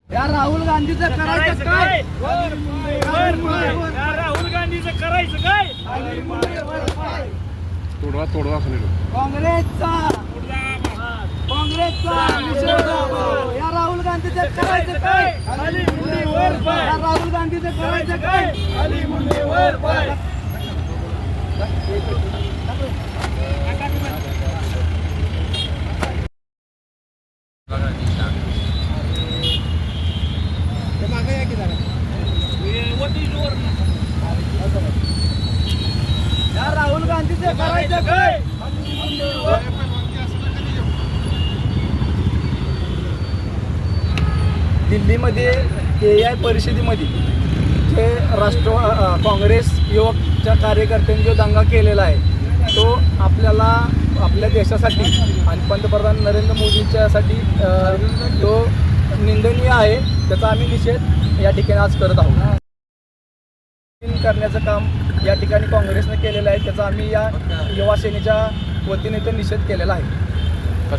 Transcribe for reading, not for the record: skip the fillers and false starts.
या राहुल गांधीचं करायचं काय? राहुल गांधीचं करायचं काय? तोडवा काँग्रेसचा निषेध. या राहुल गांधीचं करायचं काय? या राहुल गांधीचं करायचं काय? या राहुल गांधीचं करायचं काय? दिल्लीमध्ये AI परिषदेमध्ये जे काँग्रेस युवकच्या कार्यकर्त्यांनी जो दंगा केलेला आहे तो आपल्याला आपल्या देशासाठी आणि पंतप्रधान नरेंद्र मोदींच्यासाठी तो निंदनीय आहे. त्याचा आम्ही निषेध या ठिकाणी आज करत आहोत. करण्याचं काम या ठिकाणी काँग्रेसने केलेलं आहे. त्याचा आम्ही या युवा सेनेच्या वतीने तो निषेध केलेला आहे.